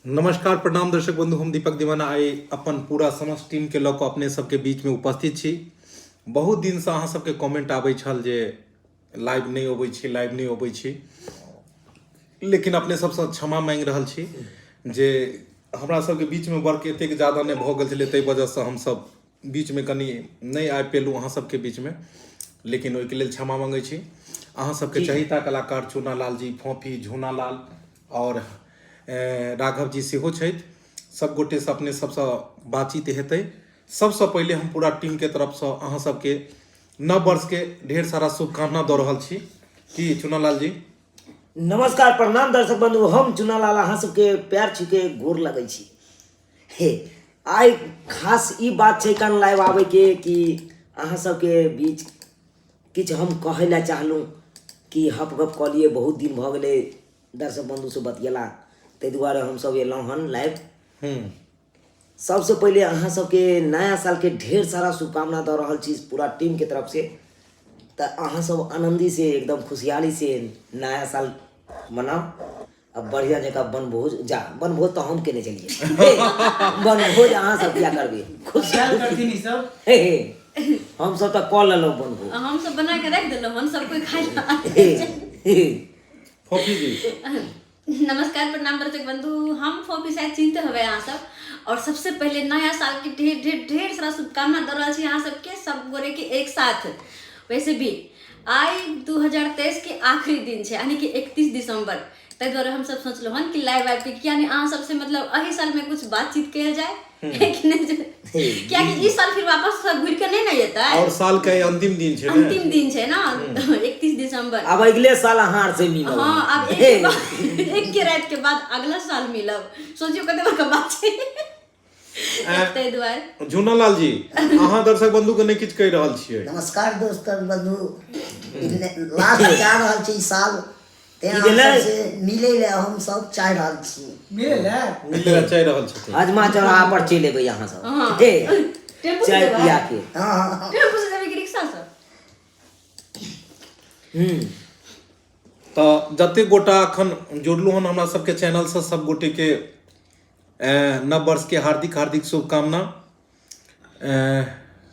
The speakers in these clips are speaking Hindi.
नमस्कार प्रणाम दर्शक बंधु, हम दीपक दीवाना आइ अपन पूरा समस्त टीम के लऽ कऽ अपने सबके बीच में उपस्थित छी। बहुत दिन से अहाँ सबके कमेंट आबै छल जे लाइव नहीं अबै छी, लाइव नहीं अबै छी, लेकिन अपने सबसे क्षमा मांगि रहल छी जे हमरा सबके बीच में वर्क एतेक ज्यादा नहीं भऽ गेल छलै, ताहि वजह से हम सब बीच में कनी नहीं आबि पेलहुँ अहाँ सबके बीच में, लेकिन ओहिके लेल क्षमा मांगै छी। अहाँ सबके चहिता कलाकार चूना लाल जी, फोफी, झूना लाल और राघव जी सेहो छथि। सब गोटे से अपने सबसे बातचीत हेतै। सबसे पहले हम पूरा टीम के तरफ से अहाँ सबके नव वर्ष के ढेर सारा शुभकामना दऽ रहल छी। की चुनालाल जी? नमस्कार प्रणाम दर्शक बंधु, हम चुनालाल अहाँ सबके पैर छूके गोर लगै छी। हे आइ खास ई बात छै कन लाइव आबै के कि अहाँ सबके बीच किछु हम कहै ला चाहलहुँ कि हप गप कऽ लिए, बहुत दिन भऽ गेलै दर्शक बंधु से बतियेला, ताहि दुआरे हम सब एलहुँ हन लाइव। सबसे पहले अहाँ सबके नया साल के ढेर सारा शुभकामना दऽ रहल छी पूरा टीम के तरफ से। तो अहाँ सब आनंदी से एकदम खुशहाली से नया साल मनाओ। अब बढ़िया जगह बनभोज तो हम केने चलिए बनभोज अहाँ सब क्या करबे, खुशहाल करथिन सब। हम सब तो कॉल लेलहुँ बनभोज, हम सब बना के रख देलहुँ, हम सब कोई खाई। फोफी जी नमस्कार प्रणाम दर्शक बंधु, हम फोफी शायद चिंते हवे यहाँ सब। और सबसे पहले नया साल की ढेर ढेर ढेर सारा शुभकामना दे रहा छी यहाँ सबके, सब गोरे के एक साथ। वैसे भी आई 2023 के आखिरी दिन है, यानी कि 31 दिसंबर, ताहि द्वारे हम सब सोचलो हन कि लाइव आबि के यानी अहाँ सबसे मतलब अही साल में कुछ बातचीत किया जाए। क्या कि इस साल फिर वापस घुर के नहीं येता है, और साल के अंतिम दिन है, अंतिम दिन है ना 31 दिसंबर। अब अगले साल हार से मिलब। हाँ, अब एक के रात के बाद अगला साल मिलब, सोचियो कते बड़का बात छै। ताहि द्वारे झूनालाल जी अहाँ दर्शक बंधु के नहीं किछ कहि रहल छियै। नमस्कार दोस्तक बंधु, लास्ट जा रहल छी साल, तें से मिले ले हम सब चाह रहल छी। मिले ले चाह रहल छी। हजमा चौराहा पर चल एबै यहाँ सब, टेम्पू चाय पिया के। हां टेम्पू से जेबै कि रिक्शा से? तो जते गोटा अखन जुड़लू हन हमरा सबके चैनल से, सब गोटे के नव वर्ष के हार्दिक हार्दिक शुभकामना।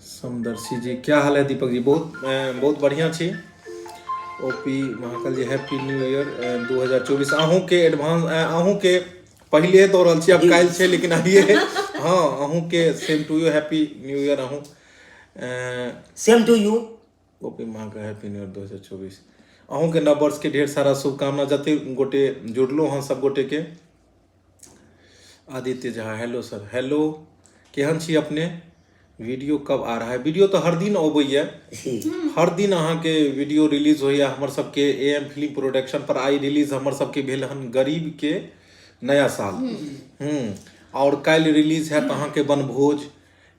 समदर्शी जी क्या हाल है? दीपक जी बहुत बढ़िया छी। ओपी महाकाल जी हैप्पी न्यू ईयर 2024। अहूँ के एडवांस, अहूँ के पहले दऽ रहल छी, अब काल्हि छै लेकिन आइए। हाँ, अहूँ के same to you, happy new year. अहूँ same to you. OP Mahakal happy new year 2024। अहूँ के नव वर्ष के ढेर सारा शुभकामना। जते गोटे जुड़लो हन सब गोटे के। Aditya Jha hello sir, hello, केहन छी अपने? वीडियो कब आ रहा है? वीडियो तो हर दिन अबैया, हर दिन अहाँ के वीडियो रिलीज होइया हमर सबके एएम फिल्म प्रोडक्शन पर। आई रिलीज हमर सबके भेल हन गरीब के नया साल। और काल्हि रिलीज हैत अहाँ के बनभोज।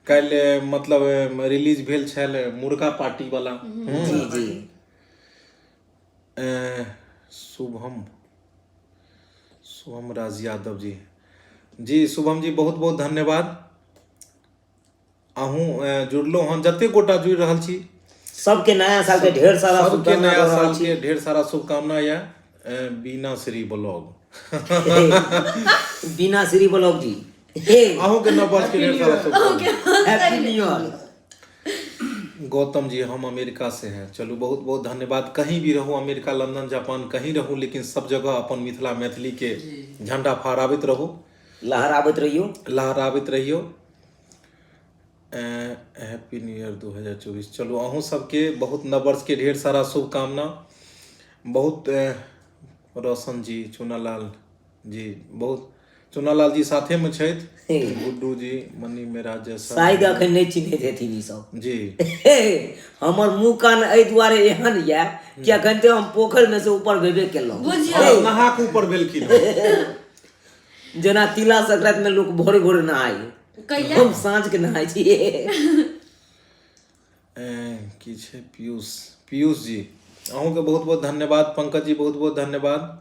काल्हि मतलब रिलीज भेल छल मुर्गा पार्टी वाला। जी जी। शुभम राज यादव जी शुभम जी बहुत बहुत धन्यवाद। अहूँ जुड़लो हन, जते गोटा जुड़ रहल छी सबके नया साल के ढेर सारा सबके शुभकामना नया दऽ रहल साल छी। के ढेर सारा शुभकामना या बीना श्री ब्लॉग। बिना श्री ब्लॉग जी, अहूँ के नव वर्ष के ढेर सारा शुभकामना। Happy new year. Gautam ji हम अमेरिका से हैं, चलो बहुत बहुत धन्यवाद। कहीं भी रहूं, अमेरिका, लंदन, जापान, कहीं रहूं, लेकिन सब जगह अपन मिथिला मैथिली के झंडा फहराबैत रहू, लहराबैत रहियो। Happy new year 2024। चलो अहूँ सबके बहुत नव वर्ष के ढेर सारा शुभकामना। बहुत रोशन जी, चुनालाल जी, बहुत चुनालाल जी साथे में छथि, गुड्डू जी, मनी मेरा जैसा, शायद अखन नहीं चिन्हैत हेथिन ई सब जी। हमर मुंह कान एहि दुआरे एहन या कि अखन ते हम पोखर में से ऊपर भेबे केलहुँ। नहा के ऊपर भेलखिन। जेना तिला संक्रांति में लोग भोरे भोरे नहाय, हम साँझ के नहाय छियै। की छै पीयूष जी, अहूँ के बहुत बहुत धन्यवाद। पंकज जी बहुत बहुत धन्यवाद।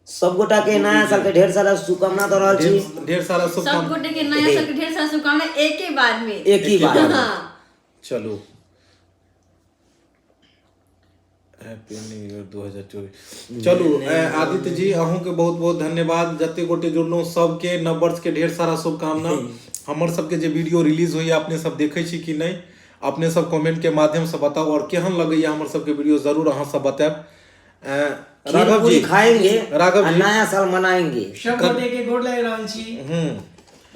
सब गोटा के नया साल के ढेर सारा शुभकामना दऽ रहल छी। ढेर सारा शुभकामना। सब गोटे के नया साल के ढेर सारा शुभकामना एक ही बार में, एक ही बार। हाँ। चलो हैप्पी न्यू ईयर 2024। चलू आदित्य जी अहूँ के बहुत बहुत धन्यवाद, जते गोटे जुड़लहुँ सबके नव वर्ष के ढेर सारा शुभकामना। हमर सबके जे वीडियो रिलीज होइए अपने सब देखै छी कि नहीं, अपने सब कमेंट के माध्यम से बताओ, और केहन लगैया हमर सबके वीडियो जरूर अहाँ सब बताएब। राघव जी खाएंगे, राघव जी नया साल मनाएंगे। सब गोटे के गोर लग रहल छी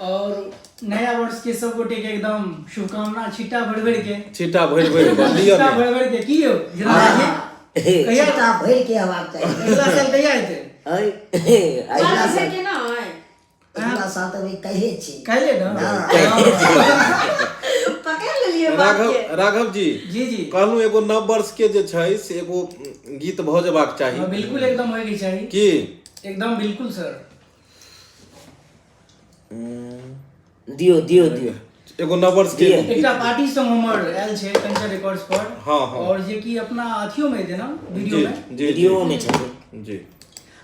और नया वर्ष के सब गोटे के एकदम शुभकामना। छिट्टा भर के छिटा भरि भरि छिट्टा भर के की हो कहिया छिट्टा भरि के हेबाक चाही। अगला साल कहिया हेतै? बात से के ना है अगला साल तऽ कहिए छी। काल्हे ना पकड़ लेलिए बात के। राघव जी जी जी कहलू एगो नव वर्ष के जे छै से एगो गीत भ जेबाक चाही। हाँ, बिल्कुल एकदम होय के चाही की एकदम बिल्कुल सर। दियो दियो दियो एगो नव वर्ष के एकटा पार्टी सॉन्ग हमर आयल छै कंचन रिकॉर्ड्स पर। हाँ, हाँ। और जे कि अपना अथियो में दे ना वीडियो जी में जी वीडियो में छथिन। जी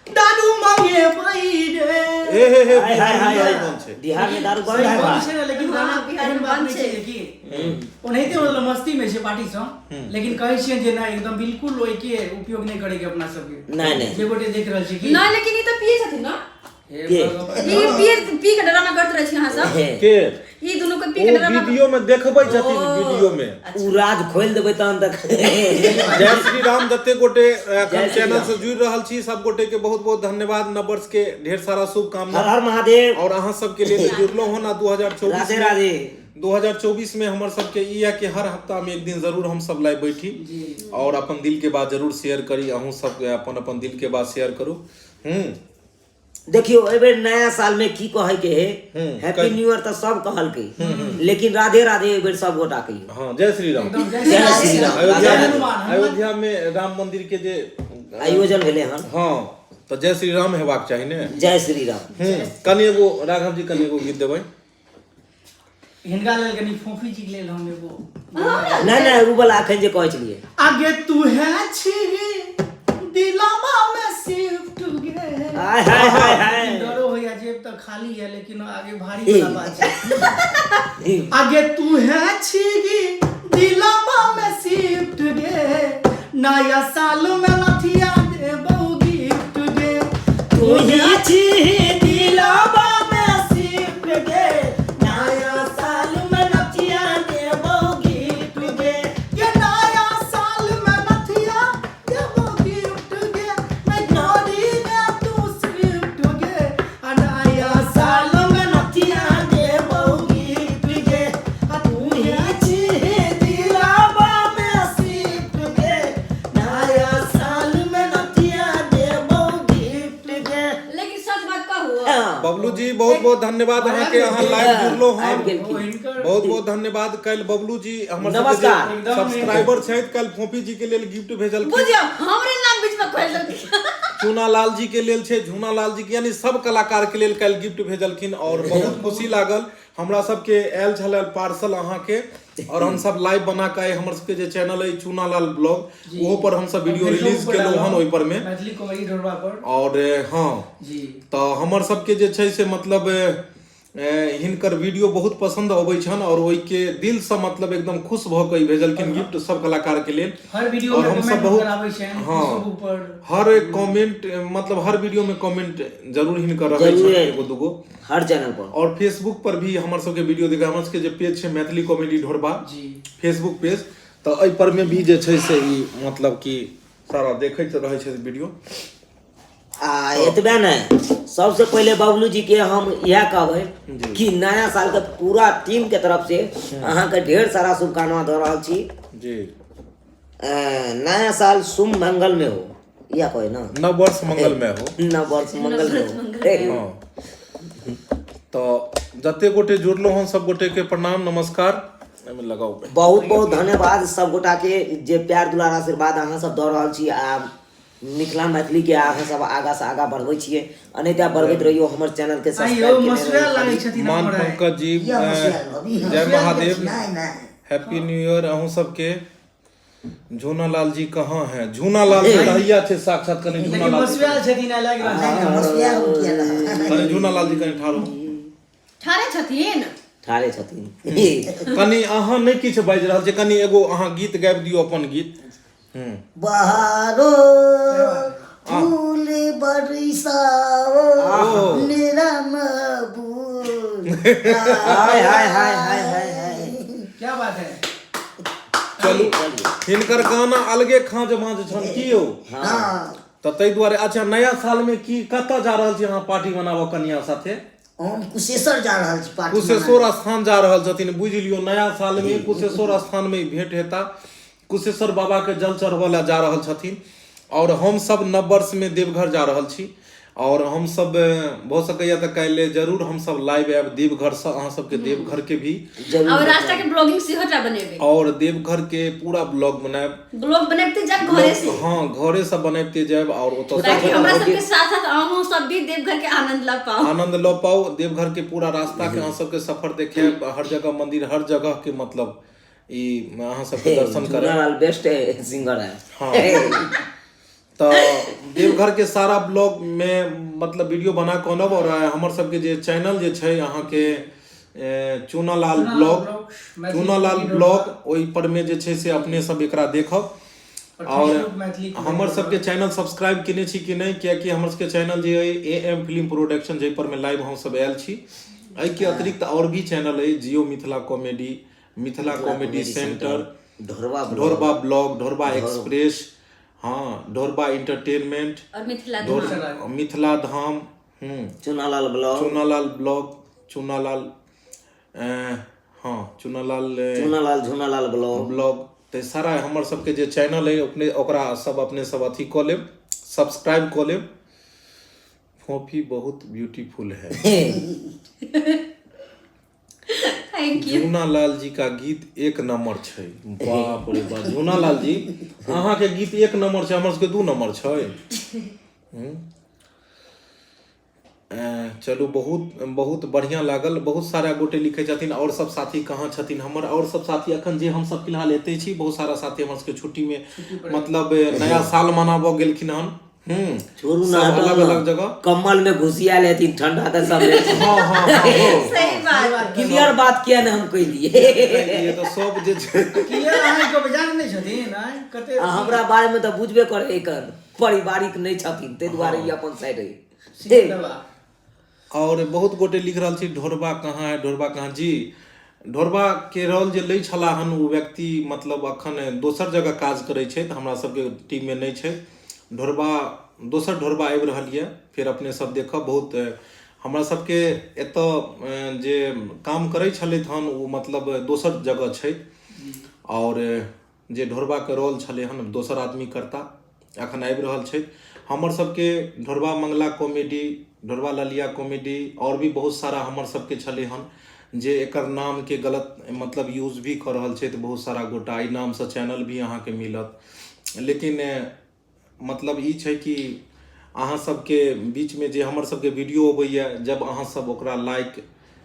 दारू मांगे भाई रे हे हाय हाय हाय कौन हाय छै? बिहार में दारू बंद सही है बात बा। छै ना, लेकिन हाँ, गाना बिहार एहन में बात बंद नहीं छै छै। कि ओनाहिते मतलब मस्ती में छै पार्टी सॉन्ग, लेकिन कहै छियै जे ना एकदम बिल्कुल ओइ के उपयोग नहीं करे के अपना सब के। नहीं नहीं जे गोटे देख रहल छै कि ना लेकिन ई तो पिए छथिन ना, हे के? भगवान। ई पी के ड्रामा करत रहे छी अहाँ सब। के ई दोनों के पी ओ के ड्रामा वीडियो में देखबै छथिन, ओ। वीडियो में उ राज खोल देबै तहन तक। जय श्री राम। जते गोटे श्री चैनल राम। से जुड़ रहल छी सब गोटे के बहुत बहुत धन्यवाद। नव वर्ष के ढेर सारा हर शुभकामना। हर महादेव। और अहाँ सबके लिए जुड़लो हो ना 2024 राधे में। राधे। 2024 में हमर सबके ई है कि हर हफ्ता में एक दिन जरूर हम सब लाइव बैठी और अपन दिल के बात जरूर शेयर करी। अहूँ सब अपन अपन दिल के बात शेयर करू। देखियो एबे नया साल में की कहे के है, हैप्पी न्यू ईयर तो सब कहल के, लेकिन राधे राधे एबे सब गोटा के। हाँ जय श्री राम। एकदम जय जय श्री श्री राम। राम। अयोध्या जय में हनुमान। अयोध्या में राम मंदिर के जे आयोजन भेले हन। हाँ तो जय श्री राम हेबाक चाही ने। जय श्री राम। कनी एगो राघव जी कनी एगो गीत देबै। हिनका लेल कनी फोफी जी के लेल हम एगो नहीं नहीं उ वाला अखन जे कहै छलिए। आगे तू है छी दिलवा में शिफ्ट गे। हाय हाय हाय हाय। डरो होया जेब तो खाली है लेकिन आगे भारी वाला बात है। आगे तू है छी दिलवा में शिफ्ट गे, नया साल में नथिया देबो गिफ्ट गे। तू ही छी दिलवा में शिफ्ट गे, नया साल में नथिया देबो गिफ्ट गे। ये नया साल में नथिया देबो गिफ्ट गे, मैं गाड़ी में तू स्विफ्ट गे। आ नया साल में नथिया देबो गिफ्ट गे। आ तू ही छी दिलवा में शिफ्ट गे, नया साल में नथिया देबो गिफ्ट गे। लेकिन सच बात कहू, बबलू जी बहुत बहुत धन्यवाद अहाँ के, अहाँ लाइव जुड़लो आबि हन। गेल। बहुत बहुत धन्यवाद। कल बबलू जी हमर नमस्कार। सबके सब्सक्राइबर छथि, कल फोफी जी के लेल गिफ्ट भेजल। बुझियो हमरे नाम बीच में खोल देलकै। चूना लाल जी के लेल छै, झूना लाल जी के, यानी सब कलाकार के लेल कल गिफ्ट भेजलखिन और बहुत खुशी लागल। हमरा सबके आयल छल पार्सल अहाँ के, और हम सब लाइव बना के हमर सबके जे चैनल है चूना लाल ब्लॉग ओहो पर हम सब वीडियो रिलीज केलहुं हन ओइ पर में मैथिली कॉमेडी ढोरबा पर। और हाँ जी तो हमर सबके जे छै से मतलब हिनकर वीडियो बहुत पसंद अबै छन और ओइ के दिल से मतलब एकदम खुश भ के भेजलखिन गिफ्ट सब कलाकार के लेल। हर वीडियो और में हम सब कमेंट बहुत कराबै छै हाँ फेसबुक पर। हर कमेंट मतलब हर वीडियो में कमेंट जरूर हिनकर रहै जरूर छै है। एगो दूगो। हर चैनल पर और फेसबुक पर भी हमर सबके वीडियो देखा, हमर सबके जे पेज छै मैथिली कॉमेडी ढोरबा जी फेसबुक पेज, तो एहि पर में भी जे छै से ई मतलब कि सारा देखैत रहै छै वीडियो। आ एतबे नहीं, सबसे पहले बबलू जी के हम यह कहबै कि नया साल के पूरा टीम के तरफ से अहाँ के ढेर सारा शुभकामना दे रहल छी। जी नया साल शुभ मंगल में हो, यह कहे ना, नव वर्ष मंगल में हो। नव वर्ष मंगल में हो। हाँ तो जते गोटे जुड़लो हन सब गोटे के प्रणाम नमस्कार। एमे लगाओ बहुत बहुत धन्यवाद सब गोटा के जे प्यार दुलार आशीर्वाद अहाँ सब दे रहल छी। आ मिथिला मैथिली के अहाँ सब आगा से आगा बढ़बै छियै, अनेता बढ़बैत रहियो। हमर चैनल के आइयो सब्सक्राइब केने मसुआ रहियो। लागै छथिन मान हमरा। पंकज जी किया मसियाल अभी हम जय महादेव, नहीं नहीं हैप्पी न्यू ईयर अहूँ सबके। झूना लाल जी कहाँ हैं? झूना लाल जी रहिया छे साक्षात, कने झूना लेकिन लाल जी मसुआ छथिन आ लागि रहल छै। नहीं मसियाल हो किया रहा। कने झूना लाल जी कने ठाड़ो ठारे छथिन। ठारे छथिन। कनी अहाँ नहीं किछ बाजि रहल छै, कनी एगो अहाँ गीत गाबि दियो अपन गीत। बहारो फूल बरसाओ मेरा महबूब। हाय हाय हाय हाय हाय हाय। क्या बात है। चलू हिनकर गाना अलगे खाँज माँज छन की यौ। हाँ तऽ ताहि दुआरे अच्छा नया साल में की कतऽ जा रहल छी अहाँ पार्टी मनाबऽ कनिया साथे? हम कुशेश्वर जा रहल छी पार्टी कुशेश्वर स्थान जा रहल छथिन। बुझि लियौ नया साल में कुशेश्वर स्थान में भेंट हेता। कुशेश्वर बाबा के जल चढ़बऽ ला जा रहल छथिन और हम सब नव वर्ष में देवघर जा रहल छी और हम सब भऽ सकैया तऽ काल्हि जरूर हम सब लाइव आयब देवघर से अहाँ सबके देवघर के भी और रास्ता के ब्लॉगिंग सेहो टा बनेबे और देवघर के पूरा ब्लॉग बनायब। ब्लॉग बनैबते जब घरे से हाँ घरे से बनैबते जायब और ओतऽ ताकि हमरा सबके साथ साथ अहूँ सब भी देवघर के आनंद ला पाओ। आनंद लो पाओ। देवघर के पूरा रास्ता के अहाँ सबके सफर देखे हर जगह मंदिर हर जगह के मतलब ई अहाँ सबके दर्शन करे। झूलालाल बेस्ट सिंगर है। हाँ तो देवघर के सारा ब्लॉग में मतलब वीडियो बना के आनब और हमर सबके जे चैनल जे छै अहाँ के चूनालाल ब्लॉग ओहि पर में जे छै से अपने सब एकरा देखब और हमर सबके चैनल सब्सक्राइब केने छी कि नहीं कियाकि हमर सबके चैनल जे है AM फिल्म प्रोडक्शन जे पर में लाइव हम सब आयल छी। एहि के अतिरिक्त और भी चैनल है Jio Mithila comedy centre, Dhorba blog, Dhorba express, हाँ ढोरबा एंटरटेनमेंट और मिथिला धाम, चूनालाल ब्लॉग, झूनालाल ब्लॉग ते सारा हमर सबके जे चैनल है अपने ओकरा सब अपने सब अथी कऽ लेब सब्सक्राइब कऽ लेब। फोफी बहुत ब्यूटीफुल है। Thank you. झूनालाल जी का गीत एक नंबर छै। बाप रे बाप झूनालाल जी अहाँ के गीत एक नंबर छै हमर सबके 2 नंबर छै। चलू बहुत बढ़िया लागल। बहुत सारा गोटे लिखे छथिन और सब साथी कहाँ छथिन हमर और सब साथी अखन जे हम सब फिलहाल एते छी बहुत सारा साथी हमर सबके छुट्टी में मतलब नया साल मनाबऽ गेलखिन हन। छोड़ू ना अलग अलग जगह कम्बल में घुसिया लेती ठंडा था सब। हाँ सही बात क्लियर बात किया ने हम कह दिए। ये तो सब जे छै क्लियर अहाँ को बजान नहीं छथिन कते हमरा बारे में तो बुझबे करे एकर पारिवारिक नहीं छथिन ते दुआरे ई अपन साइड है। और बहुत गोटे लिख रहल छी ढोरबा कहाँ है ढोरबा कहाँ जी ढोरबा के रोल जे लै छला हन ओ व्यक्ति मतलब अखन दोसर जगह काज करै छै तऽ हमरा सबके टीम में नहीं छै। दोसर ढोरबा आबि रहल यऽ फिर अपने सब देखब। बहुत हमरा सबके एतऽ जे काम करै छलथि हन ओ मतलब दोसर जगह छै और जे ढोरबा के रोल छलै हन दोसर आदमी करता एखन आबि रहल छै। हमर सबके ढोरबा मंगला कॉमेडी, ढोरबा ललिया कॉमेडी और भी बहुत सारा हमर सबके छलै हन जे एकर नाम के गलत मतलब यूज भी कर रहल छै। तऽ बहुत सारा गोटा ई नाम से चैनल भी अहाँ के मिलत। लेकिन मतलब ई छै कि अहाँ सबके बीच में जे हमर सबके वीडियो अबैया जब अहाँ सब ओकरा लाइक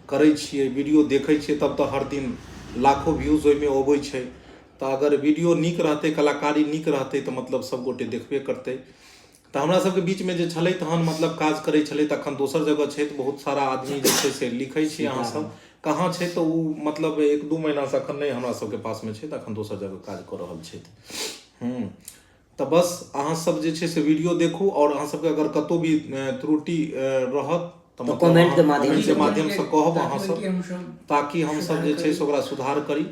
करै छियै वीडियो देखै छियै तब तऽ हर दिन लाखों व्यूज ओहिमे अबै छै। तऽ अगर वीडियो नीक रहतै कलाकारी नीक रहतै तऽ मतलब सब गोटे देखबे करतै। तऽ हमरा सबके बीच में जे छलै तहन मतलब काज करै छलै तऽ अखन दोसर जगह छै तऽ बहुत सारा आदमी जे छै से लिखै छी अहाँ सब कहाँ छै तऽ ओ मतलब 1-2 महीना से अखन नहीं हमरा सबके पास में छै तऽ अखन दोसर जगह काज कऽ रहल छै। तऽ बस अहाँ सब जे छै से वीडियो देखू और अहाँ सबके अगर कतौ भी त्रुटि रहत तऽ कमेंट के माध्यम से कहब अहाँ सब ताकि हम सब जे छै से ओकरा सुधार करी।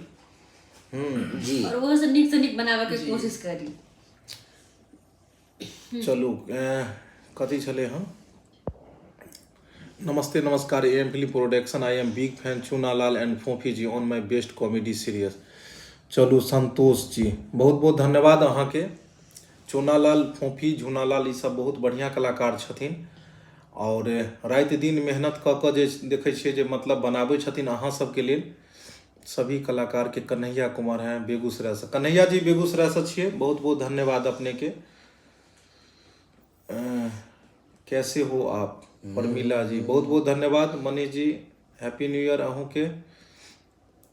जी और वो से नीक बनावे के कोशिश करी। चलू कथी छलै हन नमस्ते नमस्कार AM film production I am big fan Chunalal and Phophi ji on my best comedy series. चलू संतोष जी बहुत बहुत धन्यवाद अहाँ के। चूनालाल फोफी झूनालाल ई सब बहुत बढ़िया कलाकार छथिन और रात दिन मेहनत कऽ कऽ जे देखै छियै जे मतलब बनाबै छथिन अहाँ सबके लेल। सभी कलाकार के कन्हैया कुमार हैं बेगूसराय से। कन्हैया जी बेगूसराय से छियै बहुत बहुत धन्यवाद अपने के। कैसे हो आप परमिला जी बहुत बहुत धन्यवाद। Manish ji happy new year अहूँ के।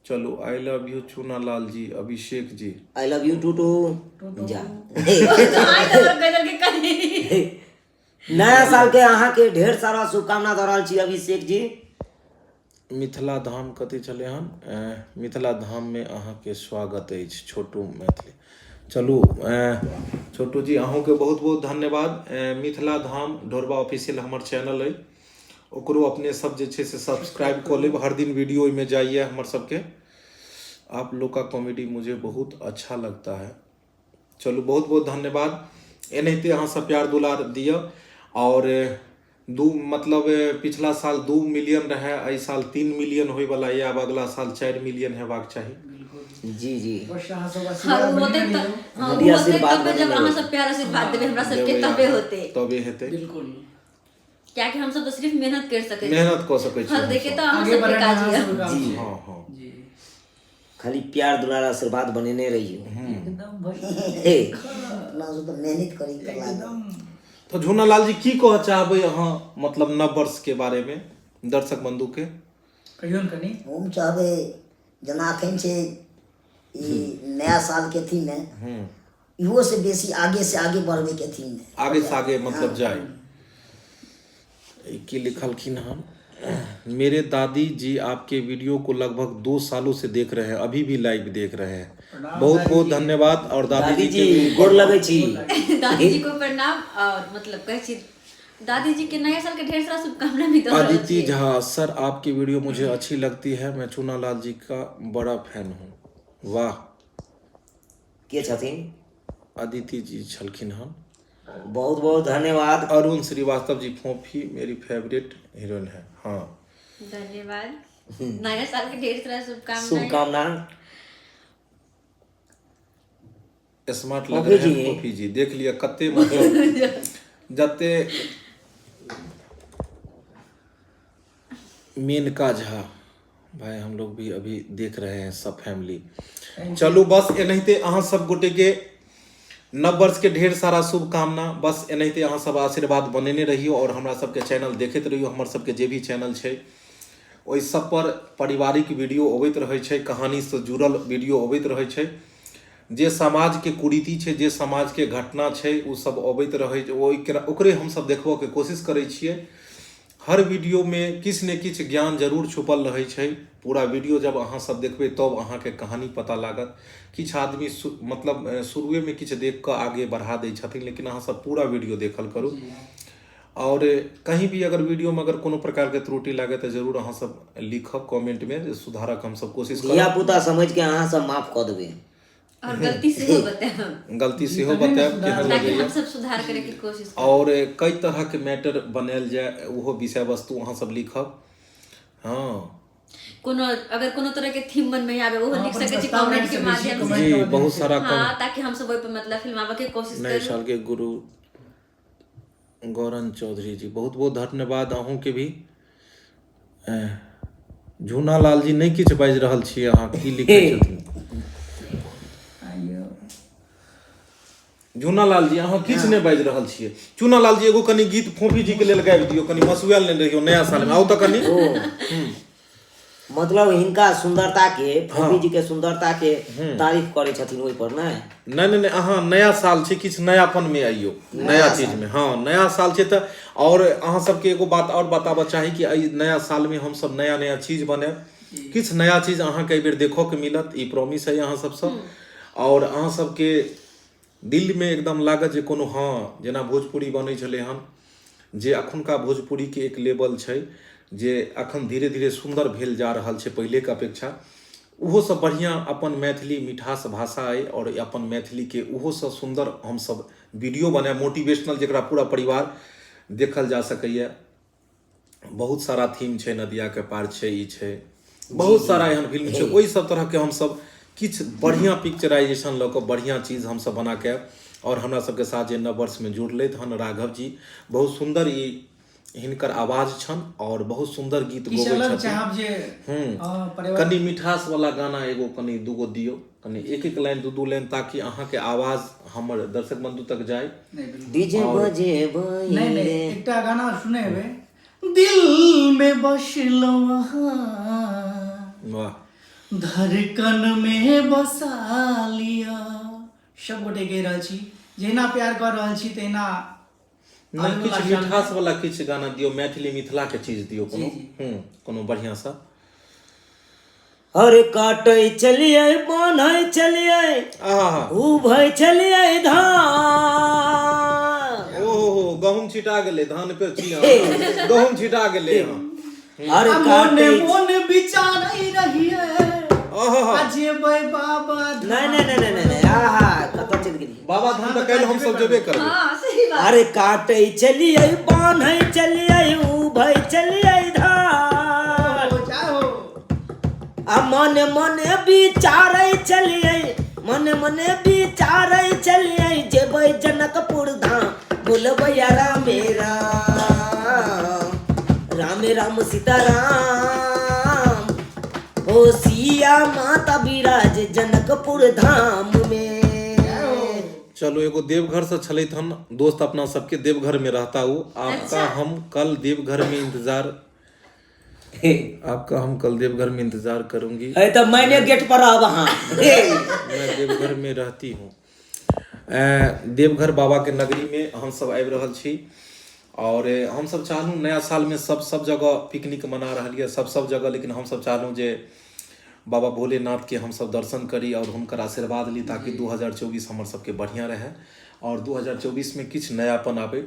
चलो I love you Chunalal ji. Abhishek ji I love you too जा। नया साल के अहाँ के ढेर सारा शुभकामना दऽ रहल छी अभिषेक जी। मिथिला धाम कथी छलै हन मिथिला धाम में अहाँ के स्वागत अछि छोटू मैथिली। चलू छोटू जी अहूँ के बहुत बहुत धन्यवाद। मिथिला धाम ढोरबा ऑफिशियल हमर चैनल है, ओकरो अपने सब जे छे से सब्सक्राइब कर लेब। हर दिन वीडियो में जाइए हमर सबके। आप लोग का कॉमेडी मुझे बहुत अच्छा लगता है। चलो बहुत बहुत धन्यवाद। एनाहिते अहाँ सब प्यार दुलार दिया। और मतलब पिछला साल 2 मिलियन रहे, एहि साल 3 मिलियन होय वाला है, अब अगला साल 4 मिलियन हेबाक चाही। जी जी बस अहाँ सब हाँ, आशीर्वाद वो बनेने होते रहियौ। हाँ, वो मोदी होते आशीर्वाद तबे जब बनेने अहाँ रहियौ। सब प्यार आशीर्वाद देबे हमरा सबके देबै तबे अहाँ, होते। तबे हेतै। बिल्कुल क्या कि हम सब तो सिर्फ मेहनत कर सके मेहनत कऽ सकै छी फल हम देखे सब। तो हम आगे सबके बढ़ना काज अहाँ है। सब काम जी। छै। हाँ हाँ जी खाली प्यार दुलार आशीर्वाद बनेने रहियो। एकदम भाई हे अपना से तो मेहनत करी के लागल। एकदम तो झूनालाल जी की कह चाहबै अहाँ मतलब नव वर्ष के बारे में दर्शक बंधु के? कहियो न कनी हम चाहबे जना अखन छै ई नया साल के थी में इहो से बेसी आगे से आगे बढ़वे के थी में आगे से आगे मतलब जाए। की लिखलखिन हम, मेरे दादी जी आपके वीडियो को लगभग 2 सालों से देख रहे हैं, अभी भी लाइव देख रहे हैं। प्रणाम बहुत दादी बहुत जी। धन्यवाद। और दादी दादी जी जी के भी गोर लगे छी। दादी जी को प्रणाम। और मतलब कहे छी दादी जी के नया साल के ढेर सारा शुभकामना भी दो। अदिति झा, सर आपकी वीडियो मुझे अच्छी लगती है, मैं चूनालाल जी का बड़ा फैन हूँ। वाह, के छथिन? अदिति जी छलखिन हन। बहुत बहुत धन्यवाद। अरुण श्रीवास्तव जी, फोफी मेरी फेवरेट हीरोइन है। हाँ धन्यवाद। नया साल के ढेर सारा शुभकामनाएं। शुभकामना। स्मार्ट लग फोफी रहे हैं जी। फोफी जी। देख लिया कते मतलब जते मेनका झा भाई, हम लोग भी अभी देख रहे हैं सब फैमिली। चलू बस एनाहिते अहाँ सब गोटे के नव वर्ष के ढेर सारा शुभकामना। बस एनाहिते अहाँ सब आशीर्वाद बनेने रहियो और हमरा सबके चैनल देखैत रहियो। हमर सबके जे भी चैनल छै ओहि सब पर पारिवारिक वीडियो अबैत रहै छै, कहानी से जुड़ल वीडियो अबैत रहै छै। जे समाज के कुरीति छै, जे समाज के घटना छै, उ सब अबैत रहै छै, ओकरे हम सब देखबो के कोशिश करै छियै। हर वीडियो में किछु ने किछु ज्ञान जरूर छुपल रहै छै। पूरा वीडियो जब अहाँ सब देखबै तब अहाँ के कहानी पता लागत। किछु आदमी मतलब शुरुए में किछु देख कऽ आगे बढ़ा दै छथिन, लेकिन अहाँ सब पूरा वीडियो देखल करू। और कहीं भी अगर वीडियो में अगर कोनो प्रकार के त्रुटि लागे तो जरूर अहाँ सब लिखब कमेंट में, जे सुधारक हम सब कोशिश धिया करब। पुता समझ के अहाँ सब माफ कऽ देबै। और गलती से हो बताएं गलती सेहो बतायब केहन ताकि हम लगैए। सब सुधार करे की कोशिश करें। और कई तरह के मैटर बनायल जाए, ओहो विषय वस्तु अहाँ सब लिखब। हाँ कोनो अगर कोनो तरह के थीम मन में आवे वो हाँ, लिख अपन सके छी प्रस्ताव कमेंट लिख के सकै छी, माध्यम कमेंट से। जी, के माध्यम बहुत से। सारा हाँ, ताकि हम सब ओइ पर मतलब फिल्मावे के कोशिश नए करू। साल के गुरु गौरन चौधरी जी, बहुत बहुत धन्यवाद अहूँ के भी। झूनालाल जी नहीं किछु बाजि रहल छी, अहाँ की लिखै छथिन? आइयो झूनालाल जी अहाँ किछु नहीं बाजि रहल छियै। चूनालाल जी एगो कनी गीत फोफी जी के लेल गाबि दियौ, कनी मसुआल नहीं रहियो नया साल में। आउ तो कनी। मतलब हिनका सुंदरता के, फोफी जी के सुंदरता के तारीफ करे छथिन ओइ पर ना। नहीं नहीं नहीं, अहाँ नया साल छै, किछु नयापन में आइयो, नया चीज में। हाँ नया साल छै तऽ और अहाँ सबके एगो बात और बताबऽ चाही कि एहि नया साल में हम सब नया नया चीज बनाएब, किछु नया चीज अहाँके एहि बेर देखऽ के मिलत, ई प्रॉमिस है अहाँ सबसँ। और अहाँ सबके दिल में एकदम लागत जे कोनो, हाँ जेना भोजपुरी बनै छलै हन, जे अखुनका भोजपुरी के एक लेवल छै जे अखन धीरे धीरे सुंदर भेल जा रहल छै पहिले के अपेक्षा। उहो सब बढ़िया अपन मैथिली मिठास भाषा अइ और अपन मैथिली के उहो सब सुंदर हम सब वीडियो बनाए, मोटिवेशनल, जेकरा पूरा परिवार देखल जा सकैए। बहुत सारा थीम छै, नदिया के पार छै, ई छै, बहुत सारा एहन फिल्म छै। ओहि सब तरह के हम सब किछु बढ़िया पिक्चराइजेशन लऽ कऽ बढ़िया चीज हम सब बना के, और हमरा सबके साथ जे नव वर्ष में जुड़लथि हन राघव जी, बहुत सुंदर ई हिनकर आवाज छन और बहुत सुंदर गीत किछु गबै अलग छथिन। चाहब जे परिवार कनी मिठास वाला गाना एगो कनी दूगो दियो, कनी एक एक लाइन दू लाइन, ताकि अहाँ के आवाज हमर दर्शक बंधु तक जाए। नहीं बिल्कुल डीजे बजे नहीं नहीं एकटा गाना सुने हेबै, दिल में बसलो वहाँ, वाह, धड़कन में बसा लिया। सब गोटे कहि रहल छी जहिना प्यार कर रहल छी तहिना नहीं किछु मिठास वाला किछु गाना दियो, मैथिली मिथिला के चीज दियो कोनो। जी, कोनो बढ़िया सा। अरे काटे चलिए बान्हे चलिए आहा उभय चलिए धान। ओहो गहूम छिटा गेले धान पे छिया गहूम छिटा गेले अरे मोने काटे मोने विचार रही है आहा अजय भाई बाबा नहीं आहा कतऽ चलि गेली। बाबा धाम तो कल हम सब जेबे करबे। हाँ सही बात। अरे काटे चलिए बान्हे चलिए उभय चलिए धान। जाओ आ मने मने विचारे चलिए मने मने विचारे चलिए जेबै जनकपुर धाम बोलबै रामे राम राम सीताराम ओ सिया माता विराज जनकपुर धाम में। चलो एगो देवघर से छलैत हन दोस्त अपना सबके देवघर में रहता हूँ आपका हम कल देवघर में इंतजार करूंगी। है तो मैंने गेट पर अब हाँ मैं देवघर में रहती हूँ। देवघर बाबा के नगरी में हम सब आबि रहल छी और हम सब चाहलू नया साल में सब जगह पिकनिक मना रही सब जगह, लेकिन हम सब चाहलू जे बाबा भोलेनाथ के हम सब दर्शन करी और हुनकर आशीर्वाद ली ताकि 2024 हमर सबके बढ़िया रहे और 2024 में किछ नयापन आवे।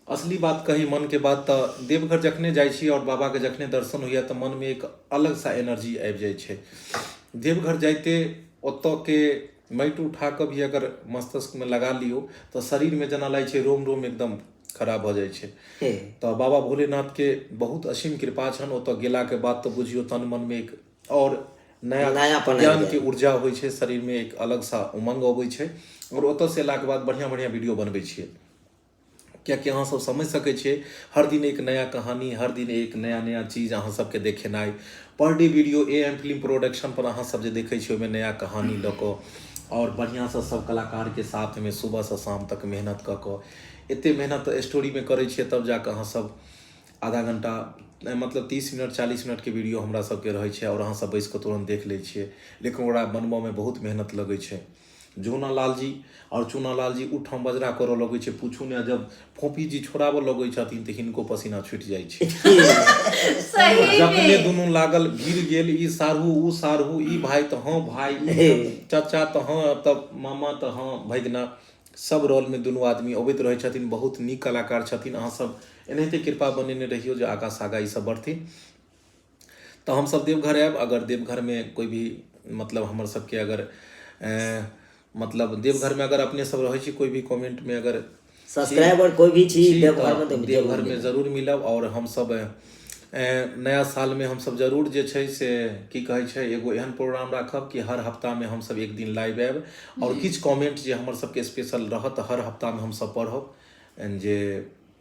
असली बात कही मन के बात तो देवघर जखने जाइ छी और बाबा के जखने दर्शन होइया तो मन में एक अलग सा एनर्जी आबि जाइ छै। देवघर जाइते ओतऽ के माटि उठा के भी अगर मस्तिष्क में लगा लियो तो शरीर में जना लागे छै रोम रोम एकदम खराब हो जाइ छै। तो बाबा भोलेनाथ के बहुत असीम कृपा छन, ओतऽ गेला के बाद तो बुझियो तन मन में एक और नयापन ज्ञान के ऊर्जा होइ छै, शरीर में एक अलग सा उमंग अबै छै और ओतऽ से एला के बाद बढ़िया बढ़िया वीडियो बनबै छियै। कियाकि अहाँ सब समझ सकै छियै हर दिन एक नया कहानी, हर दिन एक नया नया चीज अहाँ सबके देखेनाइ। पर day video AM film production पर अहाँ सब जे देखै छियै ओहिमे नया कहानी लऽ कऽ और बढ़िया से सब कलाकार के साथ में सुबह से शाम तक मेहनत कऽ कऽ एते मेहनत स्टोरी में करै छियै तब जाके अहाँ सब आधा घंटा मतलब 30 मिनट 40 मिनट के वीडियो हमरा सबके रहै छै और अहाँ सब बैस कऽ तुरंत देख लै छियै, लेकिन ओकरा बनबऽ में बहुत मेहनत लगै छै। जूना लाल जी और चूना लाल जी उठम बजरा करऽ लगै छै, पूछू ने जब फोपी जी छोड़ाबऽ लगै छथिन तऽ हिनको पसीना छूटि जाइ छै। सही जखने में दुनू लागल भिड़ गेल ई सारहू ऊ सारहू ई भाई तऽ हाँ भाई चाचा तऽ हाँ तब मामा तऽ हाँ भैगना सब रोल में दुनू आदमी अबैत रहै छथिन। बहुत नीक कलाकार छथिन, अहाँ सब एनाहिते कृपा बनेने रहियो जे आगा सागा ई सब बढ़थिन। तो हम सब देवघर आएब, अगर देवघर में कोई भी मतलब हमर सबके अगर मतलब देवघर में अगर अपने सब रहे छी कोई भी कमेंट में अगर सब्सक्राइबर कोई भी छी देवघर में तो देवघर में जरूर मिलब और हम सब नया साल में हम सब जरूर जे छै से की कहै छै एगो एहन प्रोग्राम राखब कि हर हफ्ता में हम सब एक दिन लाइव आएब और किछ कमेंट जे हमर सबके स्पेशल रहत हर हफ्ता में हम सब पढ़ब जे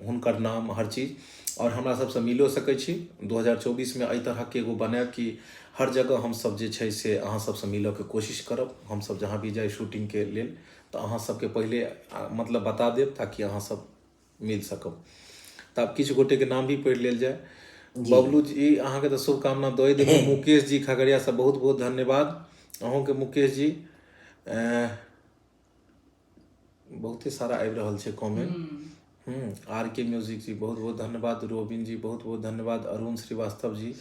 हुनकर नाम हर चीज और हमरा सबसे मिलो सकै छी। 2024 में एहि तरह के एगो बनाएब कि हर जगह हम सब जे छै से अहाँ सबसे मिलऽ के कोशिश करब। हम सब जहाँ भी जाए शूटिंग के लेल तो अहाँ सबके पहले मतलब बता देब ताकि अहाँ सब मिल सकब। तब किछु गोटे के नाम भी पढ़ि लेल जाए। बबलू जी अहाँ के तो शुभकामना दए देबै। मुकेश जी खगड़िया से बहुत बहुत धन्यवाद अहूँ के मुकेश जी। बहुते सारा आबि रहल छै कमेंट। RK म्यूजिक जी बहुत बहुत धन्यवाद। रोबिन जी बहुत बहुत धन्यवाद। अरुण श्रीवास्तव जी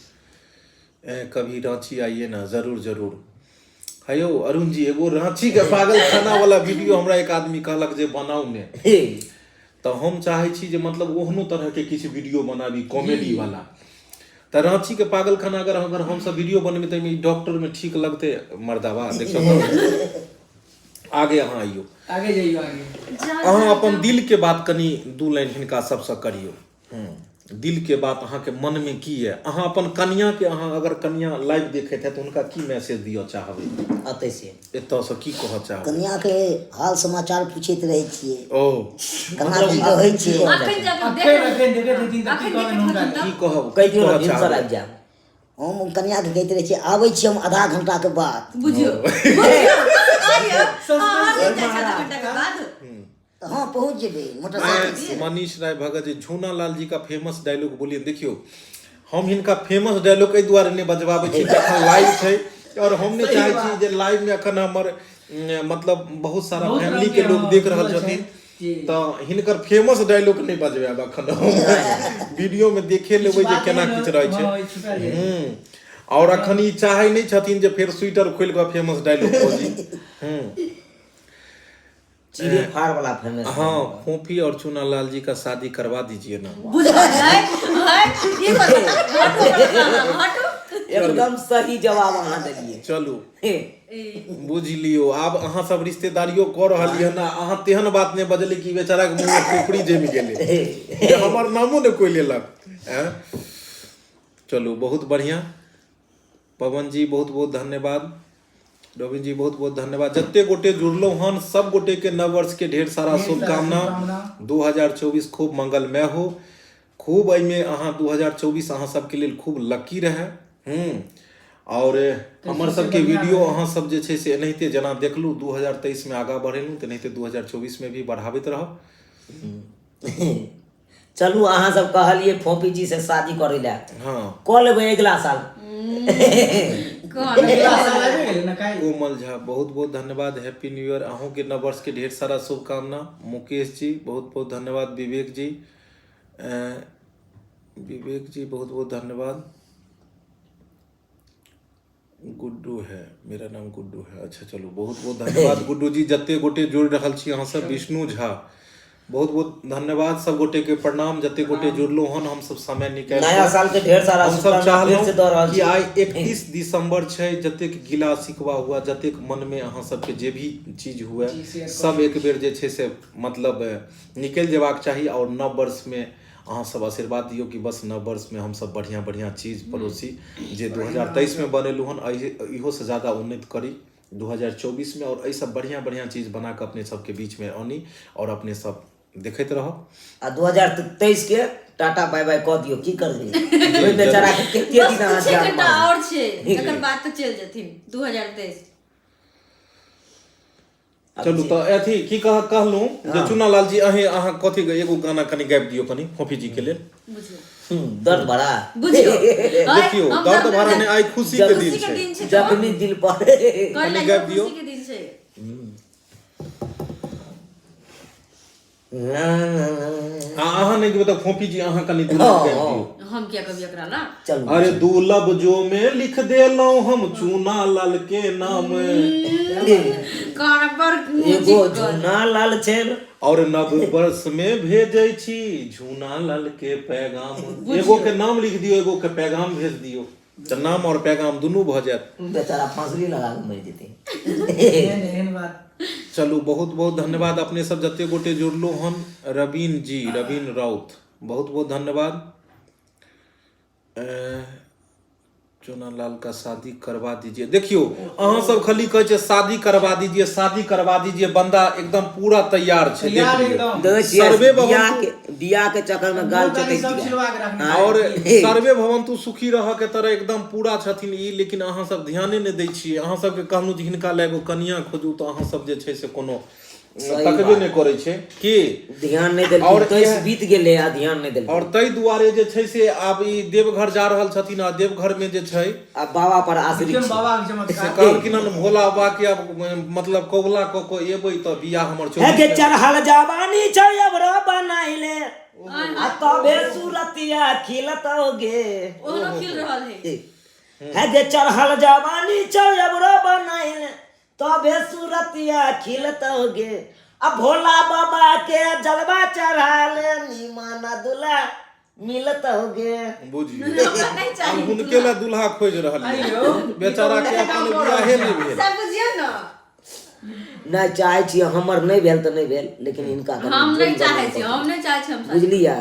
कभी रांची आइए ना, जरूर जरूर। हेयो अरुण जी एगो रांची के पागल खाना वाला वीडियो हमरा एक आदमी कहलक जे बनाऊ ने, तो हम चाहे छी जे मतलब ओहनो तरह के किछु वीडियो बनाबी कॉमेडी वाला। तो रांची के पागल खाना अगर हम सब वीडियो बनबे तो डॉक्टर में ठीक लगते मर्दावा। देखियो आगे अहाँ आइयो, आगे जाइयो आगे। अहाँ अपन दिल के बात कनी 2 लाइन हिनका सबसे करियो। दिल के बात अहाँ के मन में की है, अहाँ अपन कन्या के अहाँ अगर कन्या लाइव देखैत है तो उनका की मैसेज दियो चाहबै अतै से एतऽ से की कहऽ चाहबै? कन्या के हाल समाचार पूछैत रहे छियै। ओ कन्या जी कहै छियै अखन जाके अखन देखे दिन तक अखन की कहबै देखे हुनका तब की कहब कई की दिनों कहऽ दिन सर चाहबै? आबि जाएब। हम कन्या के कहते रहे छियै आबै छी हम आधा घंटा के बाद। बुझियो आइयो आधा घंटा के बाद तो हाँ पहुंच जेबै मोटरसाइकिल से। मनीष राय भगत जी झूना लाल जी का फेमस डायलॉग बोलिए। देखियो हम हिनका फेमस डायलॉग एहि दुआरे नहीं बजवाबै छी अखन लाइव छै और हम नहीं चाहे छी जे लाइव में अखन हमर मतलब बहुत सारा बहुत फैमिली रंग के के लोग देख रहल व्यूअर छथिन जी। तो हिनकर फेमस डायलॉग नहीं बजवाब अखन वीडियो में देखे लेबै जे केना किछ रहै छै। और अखन ई चाहे नहीं छथिन जे फेर स्वेटर खोल के फेमस डायलॉग खोजी। चिड़े फाड़ वाला फेमस। हाँ, फोफी और चूनालाल जी का शादी करवा दीजिए ना। बुझा जाए ये हटो एकदम सही जवाब अहाँ देलिए। चलू हे, बुझ लियो, आब अहाँ सब रिश्तेदारियों कऽ रहलिए ना, अहाँ तेहन बात नहीं बजली कि बेचारा के मुंह में खोपड़ी जम गेले, जे हमर नामो ने कोई लेलक। चलू बहुत बढ़िया। पवन जी बहुत बहुत धन्यवाद, रविन जी बहुत बहुत धन्यवाद। जते गोटे जुड़लो हन सब गोटे के नव वर्ष के ढेर सारा शुभकामना। 2024 खूब मंगलमय हो, खूब एहिमे अहाँ 2024 अहाँ सबके लेल खूब लकी रहे। और हमर सबके वीडियो अहाँ सब जे छै से एनाहिते जेना देखलू 2023 में आगा बढ़ेलू तेनाहिते 2024 में भी बढ़ाबैत रहब। चलू अहाँ सब कहलिए फोफी जी से शादी करे ला, हाँ, कऽ लेबै अगला साल। कोमल झा बहुत बहुत धन्यवाद, हैप्पी न्यू ईयर। अहूँ के नव वर्ष के ढेर सारा शुभकामना। मुकेश जी बहुत बहुत धन्यवाद। विवेक जी बहुत बहुत धन्यवाद। गुड्डू है, मेरा नाम गुड्डू है। अच्छा चलो बहुत बहुत धन्यवाद गुड्डू जी। जते गोटे जुड़ रहल छी अहाँ सब। विष्णु झा बहुत बहुत धन्यवाद। सब गोटे के प्रणाम। जते गोटे जुड़लो हन, हम सब समय निकाल नया साल के ढेर सारा हम सब शुभकामना फिर से दऽ रहल चाहलहुँ छी। कि आइ 31 दिसंबर छै, जतेक गिला शिकवा हुआ, जतेक मन में अहाँ सबके जे भी चीज हुए सब एक बेर जे छै से मतलब निकलि जेबाक चाही। और नव वर्ष में अहाँ सब आशीर्वाद दियो कि बस नव वर्ष में हम सब बढ़िया बढ़िया चीज परोसी जे 2023 में बनेलू हन इहो से ज्यादा उन्नत करी 2024 में। और ऐसा बढ़िया बढ़िया चीज बना के अपने सबके बीच में आनी और अपने सब देखते रहो। आ 2023 के टाटा बाय बाय कह दियो, की करबै ओइ बेचारा के कते दिन अहाँ बस जान कटा और छै, एकर बाद तो चल जेथिन 2023। चलू तो अथी की कहलूँ जे चूनालाल जी अहाँ कथी एगो गाना कनी गाबि दियो कनी फोफी जी के लेल। बुझियो दर्द भरा बुझियो देखियो दर्द भरा ने आई खुशी के दिन छै, जखनी दिल पर कनी गाबि दियो। खुशी के दिन छै। अहाँ नहीं के बता फोफी जी अहाँ कनी दुल्हन गाबि दियो। हम क्या कभी एकरा ला चलू अरे दुर्लभ जो में लिख देलौ हम चूनालाल के नाम, कान पर एगो झुना लाल छेल और नव वर्ष में भेजै छी झूनालाल के पैगाम। एगो के नाम लिख दियो, एगो के पैगाम भेज दियो, तो नाम और पैगाम दुनू भ जायत। बेचारा फांसली लगा के मर जेते। चलू बहुत बहुत धन्यवाद अपने सब जते गोटे जुड़लो हन। रवीन राउत बहुत बहुत धन्यवाद। चूनालाल का शादी करवा दीजिए। देखियो अहाँ सब खाली कहे छे शादी करवा दीजिए, शादी करवा दीजिए, बंदा एकदम पूरा तैयार छे। सर्वे बियाह के चक्कर में गाल चटक दिया। और सर्वे भवन्तु सुखी रह के तरह एकदम पूरा छथिन ई, लेकिन अहाँ सब ध्याने नहीं दै छियै। अहाँ सब के कहलू जे हिनका ले एगो कनिया खोजू तो अहाँ सब जे छै से कोनो तकबे नहीं करे छे कि ध्यान नहीं देल। और 23 बीत गेले आ ध्यान नहीं देल। और तई दुआरे जे छै से आब ई देवघर जा रहल छथिन आ देवघर में जे छै आ बाबा पर आश्रित छी। से कहलखिन हन भोला बाबा के अब मतलब कबुला क को एबै त बियाह हमर है के 24 चढ़ल जवानी छै अबरो बनाइले आ तबे सूरतिया खिलतोगे। ओनो खिल रहल है। है के चढ़ल जवानी छै अबरो बनाइले तबे सूरतिया खिलतोगे। अब भोला बाबा के जलवा चढ़ाले निमन दुल्हा मिलतोगे। बुझियो हमरा नहीं चाहिए अब हुनके ला दूल्हा खोज रहल है, बेचारा के अपन बियाहे नहीं भेल। सब बुझियो ना। नहीं चाहे छी, हमर नहीं भेल तो नहीं भेल, लेकिन इनका हम नहीं चाहे छी, हम नहीं चाहे छी हम सब। बुझलियै।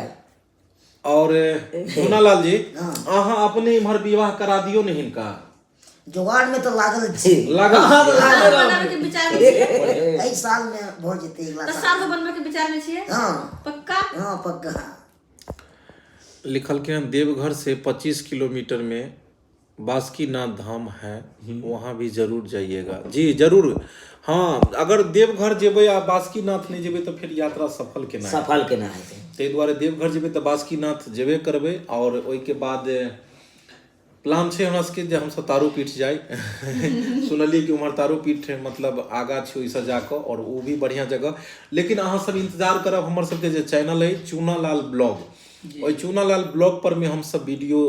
और चूनालाल जी अहाँ अपने इम्हर विवाह करा दियो ने हिनका। जुगाड़ में तो लागल छी। लागल बनावे के विचार में छियै। एहि साल में भ जेते अगला 10 साल। साल को बनवे के विचार में छियै। हाँ पक्का हाँ पक्का। लिखल के देवघर से 25 किलोमीटर में बासुकीनाथ धाम है, वहाँ भी जरूर जाइएगा। जी जरूर। हाँ अगर देवघर जेबै आ बासुकीनाथ नहीं जेबै तो फिर यात्रा सफल केना हेतै। सफल केना हेतै। ताहि दुआरे देवघर जेबै तऽ बासुकीनाथ जेबे करबै। और ओहिके बाद प्लान छै हमरा सबके जे हमसब तारोपीठ जाय। सुनलिए कि उम्हर तारोपीठ मतलब आगा छै ओहिसँ जाकऽ, और वो भी बढ़िया जगह। लेकिन अहाँ सब इंतजार करब हमर सबके जे चैनल है चूनालाल ब्लॉग, ओहि चूनालाल ब्लॉग पर में हम सब वीडियो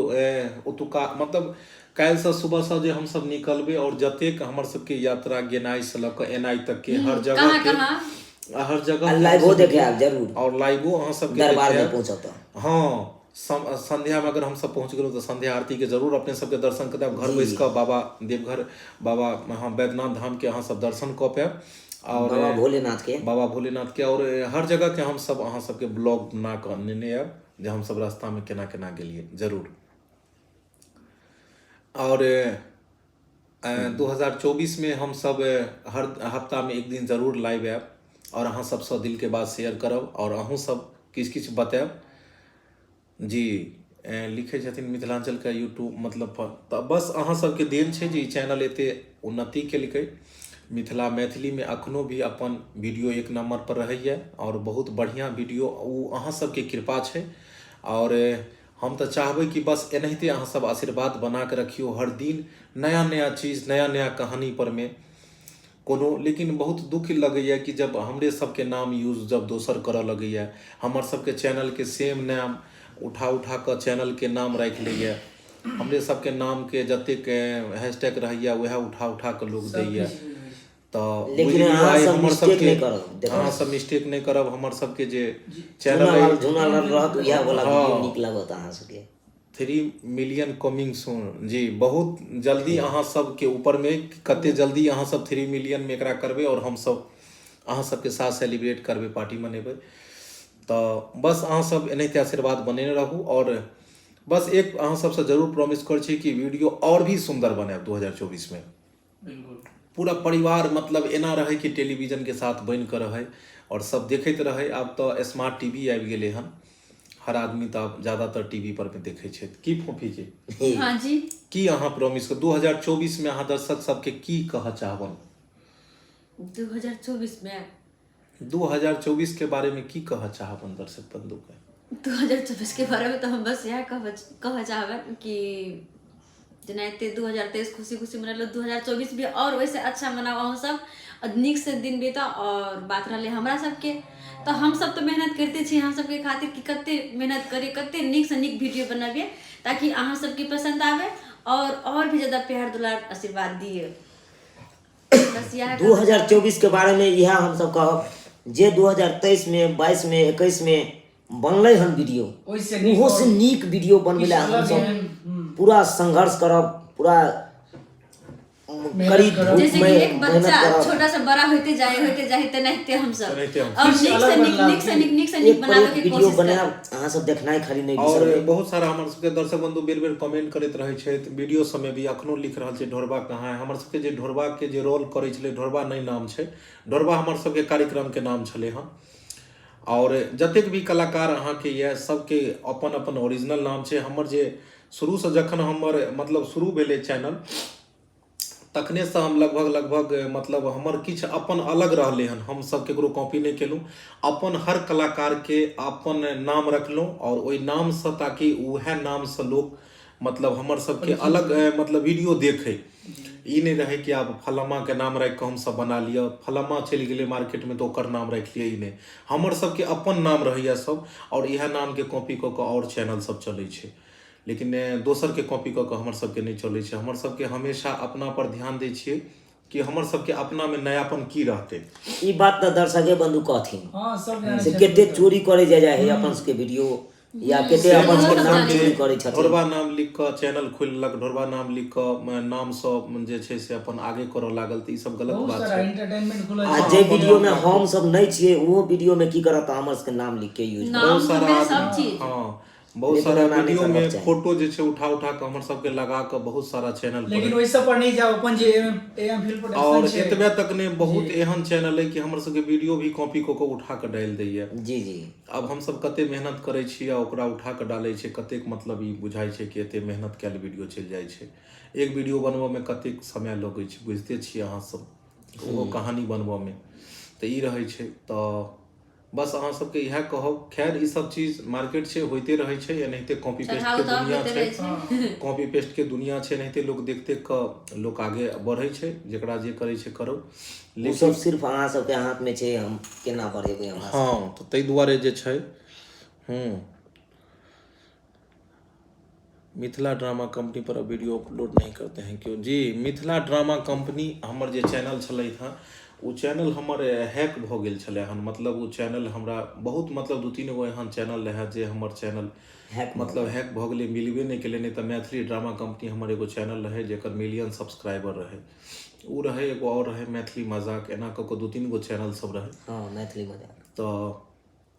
ओतुका मतलब काल्हि से सुबह से जे हम सब निकलबे और जतेक हमर सबके यात्रा गेनाइ से लऽ कऽ एनाइ तक के हर जगह के हर जगह लाइवो देखे आप जरूर और लाइवो अहाँ सबके दरबार में देखाएब। पहुंचत हाँ संध्या में अगर हम सब पहुंच गेलहुँ तो संध्या आरती के जरूर अपने सबके दर्शन कराएब। घर बैस कऽ बाबा देवघर बाबा हाँ बैद्यनाथ धाम के अहाँ सब दर्शन कऽ पाएब और बाबा भोलेनाथ के और हर जगह के हम सब अहाँ सबके ब्लॉग बना कऽ नेने आएब जे हम सब रास्ता में केना केना गेलिए जरूर। और 2024 में हम सब हर हफ्ता में एक दिन जरूर लाइव आएब और अहाँ सबसँ दिल के बात शेयर करब और अहूँ सब किछु किछु बताएब। जी लिखे छथिन मिथिलांचल का यूट्यूब मतलब तऽ बस अहाँ सबके देन छै जे ई चैनल एते उन्नति केलकै। मिथिला मैथिली में अखनो भी अपन वीडियो एक नंबर पर रहैए और बहुत बढ़िया वीडियो ओ अहाँ सबके कृपा छै। और हम तो चाहबै कि बस एनाहिते अहाँ सब आशीर्वाद बना के रखियो हर दिन नया नया चीज नया नया कहानी पर में कोनो। लेकिन बहुत दुख लगैया कि जब हमरे सबके नाम यूज जब दोसर करऽ लगैया हमर सबके चैनल के सेम नाम उठा कर चैनल के नाम राखि लैया। हमरे सबके नाम के जतेक हैशटैग रहैया वह उठा कर लोग दैया। तो लेकिन अहाँ सब मिस्टेक नहीं करब। अहाँ सब मिस्टेक नहीं करब। हमर सबके जे चैनल झुनाल रहत इएह वाला वीडियो नीक लागत अहाँ सबके। 3 मिलियन कमिंग सून जी बहुत जल्दी अहाँ सबके ऊपर में कते जल्दी अहाँ सब 3 मिलियन में एकरा करबे और हम सब अहाँ सबके साथ सेलिब्रेट करबे पार्टी मनेबे। तो बस अहाँ सब एनाहिते आशीर्वाद बनेने रहू और बस एक अहाँ सबसे जरूर प्रॉमिस कर छी कि वीडियो और भी सुंदर बनाएब 2024 में। बिल्कुल पूरा परिवार मतलब एना रहे कि टेलीविजन के साथ बन कर रहे और सब देखते रहे। अब तो स्मार्ट टीवी आबि गेले हन हर आदमी तो अब ज्यादातर टीवी पर में देखे छै। की फोफी जी हाँ जी की अहाँ प्रॉमिस कर 2024 में अहाँ दर्शक सबके की कह चाहबन 2024 में 2024 के बारे में की कह चाहबन दर्शक बंधु के 2024 के बारे में तो हम बस यह कह चाहबन कि जेनाहिते 2023 खुशी खुशी मनालो 2024 भी और वैसे अच्छा मनाओ हम सब और नीक से दिन बीता। और बात रहले हमरा सबके तो हम सब तो मेहनत करते छी हम सबके खातिर कि कते मेहनत करिए कते नीक से नीक वीडियो बनाबिए ताकि अहाँ सबके पसंद आवे और भी ज्यादा प्यार दुलार आशीर्वाद दिए। बस यह 2024 के बारे में यह हम सब कहब जे 2023 में 22 में 21 में बनले हन वीडियो ओहो से नीक वीडियो बनबे हम सब पूरा संघर्ष करब पूरा करी जैसे कि एक बच्चा छोटा सा बड़ा होते जाए तेनाहिते हम सब और नीक से नीक बनावे के कोशिश बनाब अहाँ सब देखनाइ खाली नहीं और बिसरबै। बहुत सारा हमर सबके दर्शक बंधु बेर बेर कमेंट करैत रहे छै वीडियो सब में भी अखनो लिख रहल छै ढोरबा कहाँ है। हमर सबके जे ढोरबा के जे रोल करै छलै ढोरबा नहीं नाम छै ढोरबा हमर सबके कार्यक्रम के नाम छलै हन। और जतेक भी कलाकार अहाँ के ये सबके अपन अपन ओरिजिनल नाम छै। हमर जे शुरू से जखन हमर मतलब शुरू भेलै चैनल तखने से हम लगभग मतलब हमर किछु अपन अलग रहले हन। हम सब केकरो कॉपी नहीं केलूँ अपन हर कलाकार के अपन नाम रखलूँ और ओहि नाम से ताकि वह नाम से लोग मतलब हमर सबके अलग मतलब वीडियो देखे। ई नहीं रहे कि आप फलामा के नाम राखि के हम सब बना लिया फलामा चलि गेले मार्केट में तो ओकर नाम राखि लिया। ई नहीं हमर सबके अपन नाम रहैया सब और इएह नाम के कॉपी कऽ के और चैनल सब चलै छै। लेकिन दोसर के कॉपी कऽ के हमर सबके नहीं चलै छै। हमर सबके हमेशा अपना पर ध्यान दै छियै कि हमर सबके अपना में नयापन की रहते। ई बात तो दर्शके बंधु कहथिन हाँ सब जाने से केते चोरी करे जाय है अपन सबके वीडियो या केते अपन सबके नाम चोरी करे छथिन। ढोरबा नाम लिख कऽ चैनल खोललक ढोरबा नाम लिख कऽ नाम सब जे छै से अपन आगे करऽ लागल तऽ ई सब गलत बहुत बात सारा छै। एंटरटेनमेंट खुला आ जे वीडियो में हम सब नहीं छिए वो वीडियो में की करत हमर सबके नाम लिख के यूज नाम बहुत सारा हमें सब आदमी चीज हाँ बहुत लेकिन सारा ओना नहीं वीडियो करबाक में चाही। फोटो जे छै उठा के हमर सबके लगा के बहुत सारा चैनल पर लेकिन वैसा पर नहीं जाओ अपन जे एम फिल्म और प्रोडक्शन छै एतबे तक ने बहुत एहन चैनल है कि हमर सबके वीडियो भी कॉपी कऽ के उठा के डाल दैया। जी जी अब हम सब कते मेहनत करे छी आ ओकरा उठा के डाले छै कतेक मतलब ई बुझाई छै कि एते मेहनत कैल वीडियो चल जाय छै। एक वीडियो बनबऽ में कतेक समय लगे छै बुझते छियै अहाँ सब ओहो कहानी बनबऽ में तऽ ई रहे छै। तो बस अहाँ सबके इएह कहब खैर ई सब चीज मार्केट छै होते रहे छै एनाहिते कॉपी पेस्ट के दुनिया छै कॉपी पेस्ट के दुनिया छै एनाहिते लोग देखते क लोग आगे बढ़े छै जेकरा जे करे छै करो। वो सब सिर्फ अहाँ सबके हाथ में छै हम केना बढ़ेबै हमरा हाँ तो ताहि दुआरे जे छै मिथिला ड्रामा कंपनी पर अब वीडियो अपलोड नहीं करते हैं क्यों? जी, मिथिला ड्रामा कंपनी हमर जे चैनल छलै था वो चैनल हमर हैक भ गेल छलै हन। मतलब वो चैनल हमरा बहुत मतलब 2-3 गो एहन चैनल रहे जे हमर चैनल हैक मतलब हैक भ गेलै, मिलबे नहीं केलै। नहीं तो मैथिली ड्रामा कंपनी हमर एगो चैनल रहे जेकर मिलियन सब्सक्राइबर रहे, उ रहे। एगो और रहे मैथिली मजाक, एना क के 2-3 गो चैनल सब रहे। हाँ मैथिली मजाक। तो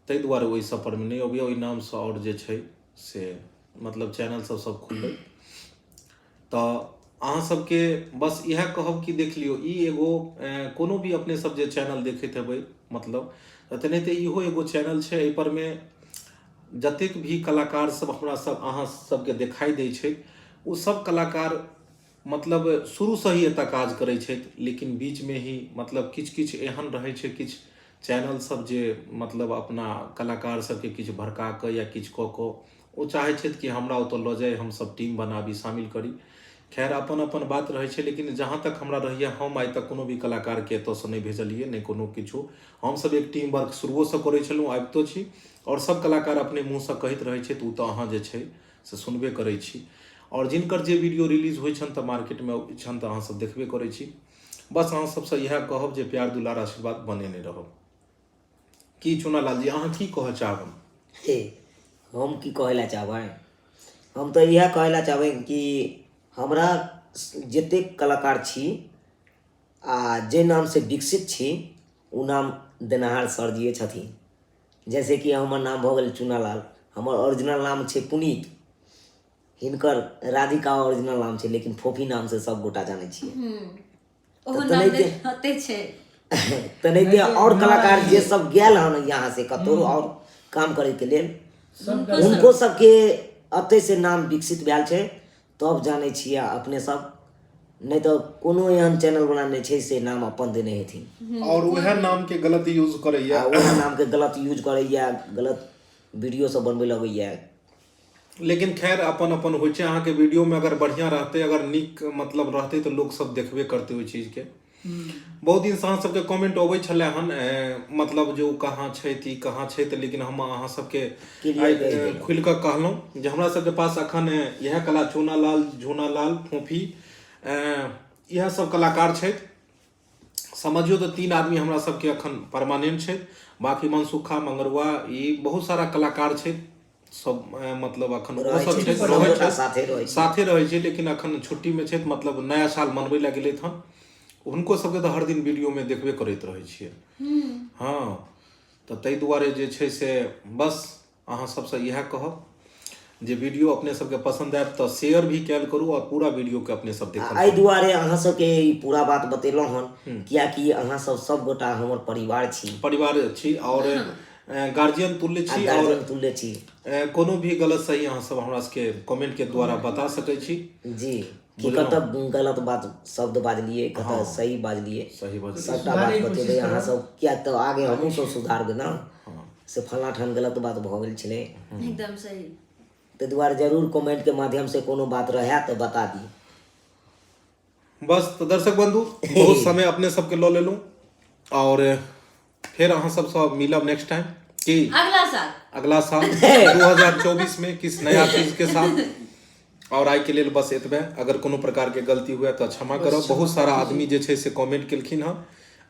ताहि दुआरे ओहि सब पर में नहीं अभी ओहि नाम से और जे छै से मतलब चैनल सब खुललै। तो अहाँ सबके बस इएह कहब कि देख लियो, ई एगो कोनो भी अपने सब जे चैनल देखैत हेबै मतलब तेनाहिते इहो एगो चैनल छै। एहि पर में जतेक भी कलाकार सब हमरा सब अहाँ सबके देखाई दै छै, ओ सब कलाकार मतलब शुरू से ही एतऽ काज करै छै, लेकिन बीच में ही मतलब किछ एहन रहै छै, किछ चैनल सब जे मतलब अपना कलाकार सबके किछ भड़का कऽ या किछ कऽ कऽ ओ चाहै छथि कि हमरा ओतऽ लऽ जाय, हमसब टीम बनाबी, शामिल करी। खैर अपन अपन बात रहै छै, लेकिन जहाँ तक हमरा रहैए हम आइ तक कोनो भी कलाकार के एतऽसँ नहि भेजलियै, नहि कोनो किछो। हमसब एक टीम वर्क शुरुओसँ करै छलहुँ, आबितो छी, और सब कलाकार अपने मुँहसँ कहैत रहै छथि, ओ तऽ अहाँ जे छै से सुनबे करै छी। और जिनकर जे वीडियो रिलीज होइ छनि तऽ मार्केटमे छनि तऽ अहाँ सब देखबे करै छी। बस अहाँ सबसँ इएह कहब जे प्यार दुलार आशीर्वाद बनेने रहब। की चुना लाल जी अहाँ की कहऽ चाहब? हे हम की कहै ला चाहबै? हम तो यह कहै ला चाहबै कि हमरा जतेक कलाकार छी आ जे नाम से विकसित छी ओ नाम देनहार सरजिए छथिन। जैसे कि हमर नाम भऽ गेल चुनालाल, हमर ओरिजिनल नाम छै पुनीत, हिनकर राधिका ओरिजिनल नाम छै, लेकिन फोफी नाम से सब गोटा जानै छियै। ओहो तऽ नाम तेनाहिते- होते छै। तेनाहिते और कलाकार जे सब गेल हन यहाँ से कतौ और काम करे के लेल, उनको सबके अतै से नाम विकसित भेल छै, तब जानै छियै अपने सब। नहीं तो कोनो एहन चैनल वाला नहीं छै से नाम अपन देने हेथिन और वह नाम के गलत यूज करैया, आ वह नाम के गलत यूज करैया, गलत वीडियो सब बनबै लगैया। लेकिन खैर अपन अपन होइ छै। अहाँके वीडियो में अगर बढ़िया रहते, अगर नीक मतलब रहते तो लोग सब देखबे करते ओहि चीज के। बहुत दिन से अहाँ सबके कमेंट अबै छलै हन मतलब जो कहाँ छै ती कहाँ छै, तऽ लेकिन हम अहाँ सबके आइ खुलि कऽ कहलहुँ जे हमरा सबके पास अखन इएह कला चूनालाल, झूनालाल, फोफी इएह सब कलाकार छथि। समझियो तो 3 आदमी हमरा सबके अखन परमानेंट छै, बाकी मनसुखा, मंगरुआ, ई बहुत सारा कलाकार छै सब मतलब अखन ओ सब छै, साथे रहै छै, लेकिन अखन छुट्टी में छै, मतलब नया साल मनबै लए गेलै हन। हुनको सबके तऽ हर दिन वीडियो में देखबे करैत रहै छियै। हाँ, तऽ ताहि दुआरे जे छै से बस अहाँ सबसँ इएह कहब जे वीडियो अपने सबके पसंद आयत तऽ शेयर भी कैल करू और पूरा वीडियो के अपने सब देखल एहि दुआरे अहाँ सबके ई पूरा बात बतेलहुँ हन, कियाकि अहाँ सब गोटा हमर परिवार छी, छी और गार्जियन तुल्य छी, और गार्जियन तुल्य छी। कोनो भी गलत सही अहाँ सब हमरा सबके कमेंट के द्वारा बता सकै छी जी, कि कतऽ गलत बात शब्द बाजलिए, कतऽ सही बाजलिए, सही बात सबटा बात बतेबै अहाँ सब, किया तऽ आगे हमहूँ सब सुधारबै ना। से फलना ठान गलत बात भऽ गेल छलै, एकदम सही। ताहि दुआरे जरूर कमेंट के माध्यम से कोनो बात रहे तऽ बता दी। बस तो दर्शक बंधु बहुत समय अपने सबके लऽ लेलहुँ, और फिर अहाँ सबसँ मिलब नेक्स्ट टाइम की अगला साल 2024 में किस नया चीज के साथ। और आई के लेल बस एतबे। अगर कोनो प्रकार के गलती हुए तो क्षमा करब। बहुत सारा आदमी जे छै से कमेंट केलखिन हँ,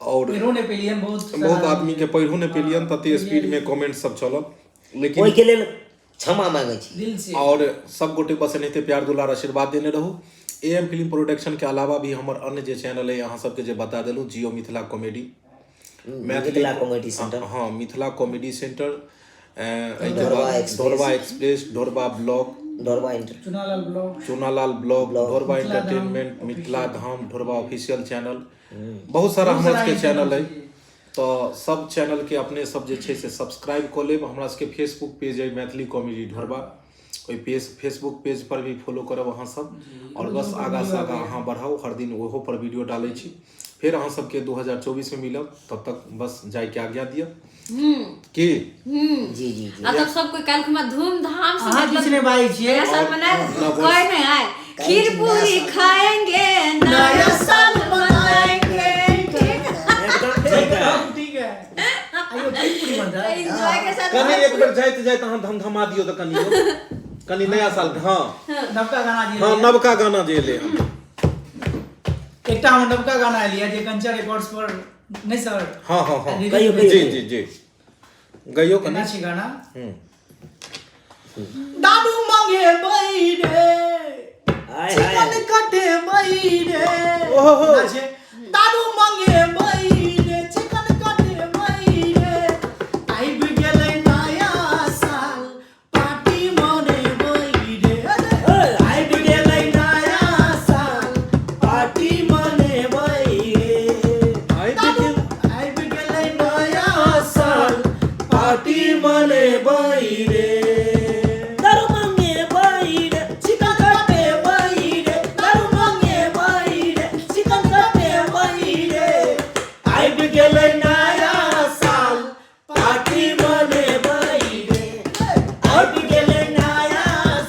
और बहुत आदमी के पैरो ने पेलियन, तते स्पीड में कमेंट सब चलल, लेकिन ओहि के लेल क्षमा मांगै छी। और सब गोटे बस एनाहिते प्यार दुलार आशीर्वाद देने रहू। AM फिल्म प्रोडक्शन के अलावा भी हमर अन्य जे चैनल है अहाँ सबके जे बता देलहुँ, Jio Mithila comedy, Mithila comedy centre, हाँ Mithila comedy centre, Dhorba express, Dhorba blog, Chunalal blog, Dhorba entertainment, Mithila Dham, Dhorba official channel, बहुत सारा हमरा सबके चैनल है। तो सब चैनल के अपने सब जे छै से सब्सक्राइब कऽ लेब। हमरा सबके फेसबुक पेज है मैथिली कॉमेडी ढोरबा, ओहि फेसबुक पेज पर भी फॉलो करब अहाँ सब, और बस आगाँ से आगाँ अहाँ बढ़ाउ, हर दिन ओहो पर वीडियो डालै छी। फिर अहाँ सबके 2024 में मिलब, तब तक बस जाय के आज्ञा दिया की जी जी जी। अब सब कोई काल खुमा धूमधाम से अहाँ किसने बाई छिए ऐसा मनाए कोई नहीं आए, खीर पूरी खाएंगे, नया साल मनाएंगे। ठीक है आइयो खीर पूरी बन रहा है। एंजॉय के साथ कने एक बेर जाइत अहाँ धमधमा दियो त कनियो कनी नया साल के हाँ नवका गाना जे हाँ नवका गाना जे ले एकटा हम नवका गाना लिया जे कंचर रिकॉर्ड्स पर नहीं सर हाँ हाँ हाँ कहियो, कहियो। जी जी जी गयो कनी केना छी गाना हम्म। दादू मांगे बैरे हाय चिकन हाय कटे बैरे ओहो। ना छे दादू मांगे बैरे चिकन कटे बैरे आइब गेलै नया साल पार्टी मने बैरे आइब गेलै नया साल पार्टी मने बैरे आइब गेलै नया साल पार्टी मने बैरे दारू मांगे बैरे चिकन कटे बैरे दारू मांगे बैरे चिकन कटे बैरे आइब गेलै नया साल पार्टी मने बैरे आइब गेलै नया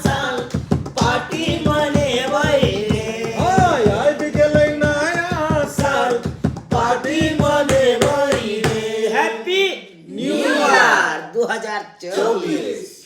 साल पार्टी मने बैरे हाय आबि गेलै नया साल पार्टी मने बैरे हैप्पी न्यू ईयर 2024